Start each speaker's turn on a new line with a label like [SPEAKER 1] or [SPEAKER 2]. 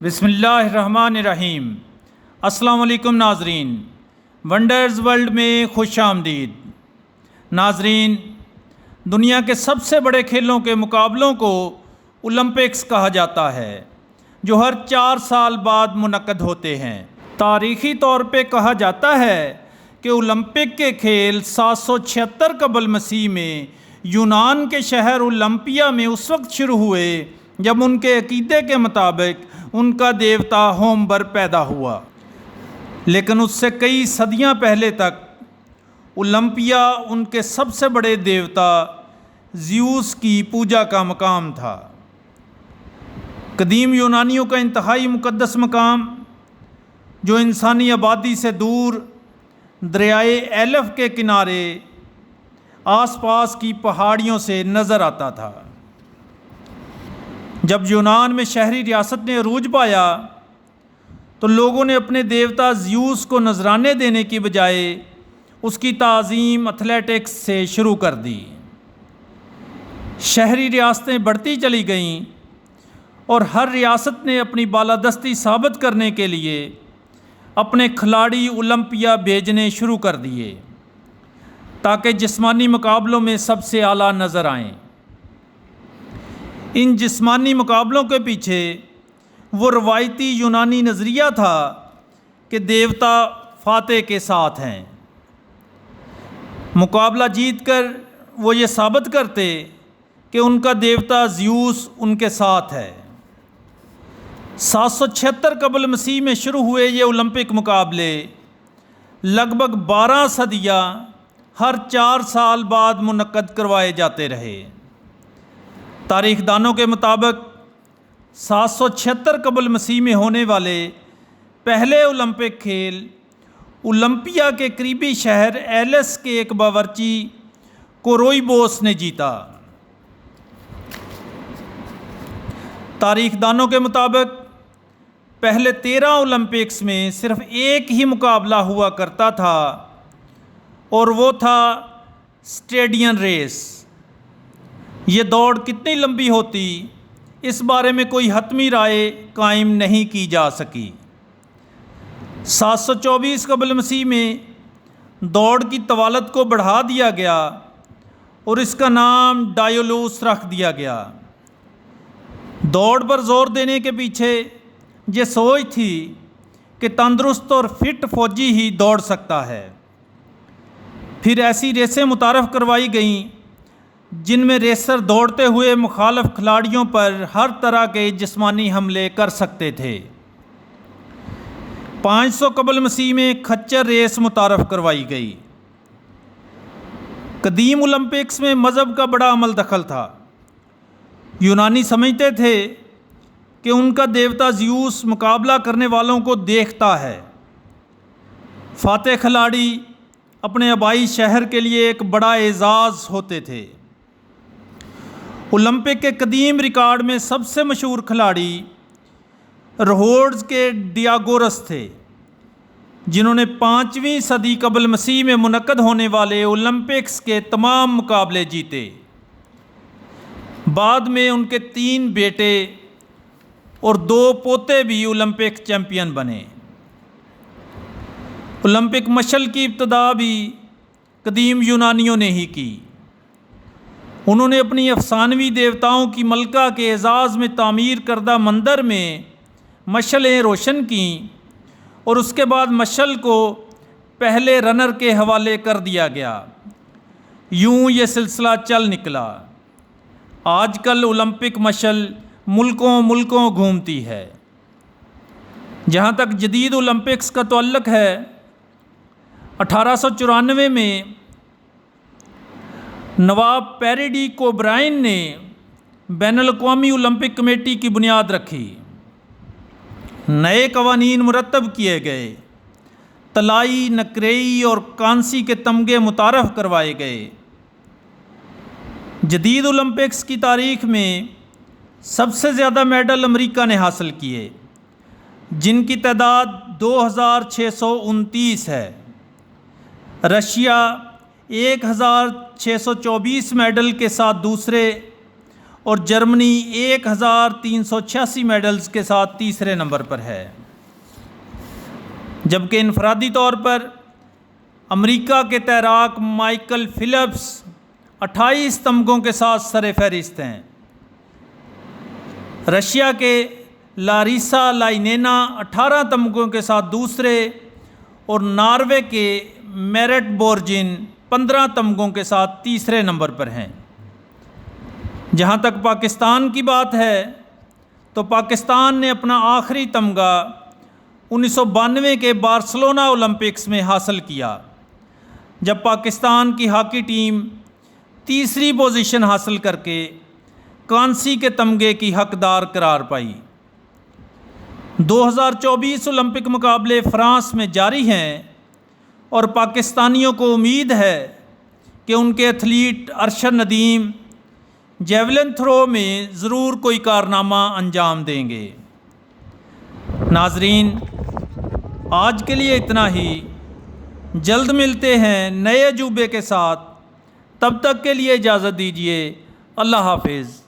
[SPEAKER 1] बिस्मिल्लाहिर्रहमानिर्रहीम। अस्सलाम वालेकुम नाजरीन, वंडर्स वर्ल्ड में खुश आमदीद। नाजरीन, दुनिया के सबसे बड़े खेलों के मुकाबलों को ओलंपिक्स कहा जाता है, जो हर 4 साल बाद मुनक्कद होते हैं। तारीख़ी तौर पे कहा जाता है कि ओलंपिक के खेल 776 कबल मसीह में यूनान के शहर ओलंपिया में उस वक्त शुरू हुए जब उनके अकीदे के मुताबिक उनका देवता होमबर पैदा हुआ। लेकिन उससे कई सदियां पहले तक ओलंपिया उनके सबसे बड़े देवता ज़्यूस की पूजा का मकाम था। कदीम यूनानियों का इंतहाई मुक़द्दस मकाम, जो इंसानी आबादी से दूर दरियाए एलफ के किनारे आसपास की पहाड़ियों से नज़र आता था। जब यूनान में शहरी रियासत ने अरूज पाया तो लोगों ने अपने देवता ज़्यूस को नजराने देने की बजाय उसकी ताज़ीम एथलेटिक्स से शुरू कर दी। शहरी रियासतें बढ़ती चली गईं और हर रियासत ने अपनी बालादस्ती साबित करने के लिए अपने खिलाड़ी ओलंपिया भेजने शुरू कर दिए ताकि जिस्मानी मुकाबलों में सबसे आला नज़र आएं। इन जिस्मानी मुकाबलों के पीछे वो रवायती यूनानी नज़रिया था कि देवता फातेह के साथ हैं। मुकाबला जीतकर वो ये साबित करते कि उनका देवता ज़्यूस उनके साथ है। 776 कबल मसीह में शुरू हुए ये ओलंपिक मुकाबले लगभग 12 सदियाँ हर 4 साल बाद मुनक्कद करवाए जाते रहे। तारीखदानों के मुताबिक 776 कबल मसीह में होने वाले पहले ओलंपिक खेल ओलंपिया के करीबी शहर एलिस के एक बावर्ची कोरोइबोस ने जीता। तारीखदानों के मुताबिक पहले 13 ओलंपिक्स में सिर्फ एक ही मुकाबला हुआ करता था और वो था स्टेडियम रेस। ये दौड़ कितनी लंबी होती, इस बारे में कोई हतमी राय कायम नहीं की जा सकी। 724 कबल मसीह में दौड़ की तवालत को बढ़ा दिया गया और इसका नाम डायोलूस रख दिया गया। दौड़ पर जोर देने के पीछे ये सोच थी कि तंदुरुस्त और फिट फौजी ही दौड़ सकता है। फिर ऐसी रेसें मुतारफ़ करवाई गईं जिनमें रेसर दौड़ते हुए मुखालफ खिलाड़ियों पर हर तरह के जिस्मानी हमले कर सकते थे। 500 कबल मसीह में खच्चर रेस मुतारफ़ करवाई गई। कदीम ओलंपिक्स में मज़हब का बड़ा अमल दखल था। यूनानी समझते थे कि उनका देवता ज़्यूस मुकाबला करने वालों को देखता है। फातेह खिलाड़ी अपने आबाई शहर के लिए एक बड़ा एजाज़ होते थे। ओलंपिक के कदीम रिकॉर्ड में सबसे मशहूर खिलाड़ी रोड्स के डियागोरस थे, जिन्होंने 5वीं सदी कबल मसीह में मुनक्कद होने वाले ओलंपिक्स के तमाम मुकाबले जीते। बाद में उनके 3 बेटे और 2 पोते भी ओलंपिक चैंपियन बने। ओलंपिक मशल की इब्तदा भी कदीम यूनानियों ने ही की। उन्होंने अपनी अफसानवी देवताओं की मलका के एजाज़ में तामीर करदा मंदिर में मशलें रोशन की और उसके बाद मशल को पहले रनर के हवाले कर दिया गया। यूं ये सिलसिला चल निकला। आजकल ओलंपिक मशल मुल्कों मुल्कों घूमती है। जहाँ तक जदीद ओलंपिक्स का तअल्लुक़ है, 1894 में नवाब पेरिडी कोब्राइन ने बैनुल-अक़वामी ओलंपिक कमेटी की बुनियाद रखी। नए कवानीन मुरतब किए गए। तलाई, नकरेई और कांसी के तमगे मुतारफ़ करवाए गए। जदीद ओलंपिक्स की तारीख़ में सबसे ज़्यादा मेडल अमेरिका ने हासिल किए, जिनकी तादाद 2629 है। रशिया 1624 मेडल के साथ दूसरे और जर्मनी 1386 मेडल्स के साथ तीसरे नंबर पर है। जबकि इनफरादी तौर पर अमेरिका के तैराक माइकल फिलिप्स 28 तमगों के साथ सर-ए-फहरिस्त हैं। रशिया के लारिसा लाइनेना 18 तमगों के साथ दूसरे और नॉर्वे के मेरिट बोर्जिन 15 तमगों के साथ तीसरे नंबर पर हैं। जहाँ तक पाकिस्तान की बात है तो पाकिस्तान ने अपना आखिरी तमगा 1992 के बार्सिलोना ओलंपिक्स में हासिल किया, जब पाकिस्तान की हॉकी टीम तीसरी पोजीशन हासिल करके कांसी के तमगे की हकदार करार पाई। 2024 ओलंपिक मुकाबले फ़्रांस में जारी हैं और पाकिस्तानियों को उम्मीद है कि उनके athlete Arshad Nadeem javelin throw में ज़रूर कोई कारनामा अंजाम देंगे। नाजरीन, आज के लिए इतना ही। जल्द मिलते हैं नए अजूबे के साथ। तब तक के लिए इजाज़त दीजिए। अल्लाह हाफिज़।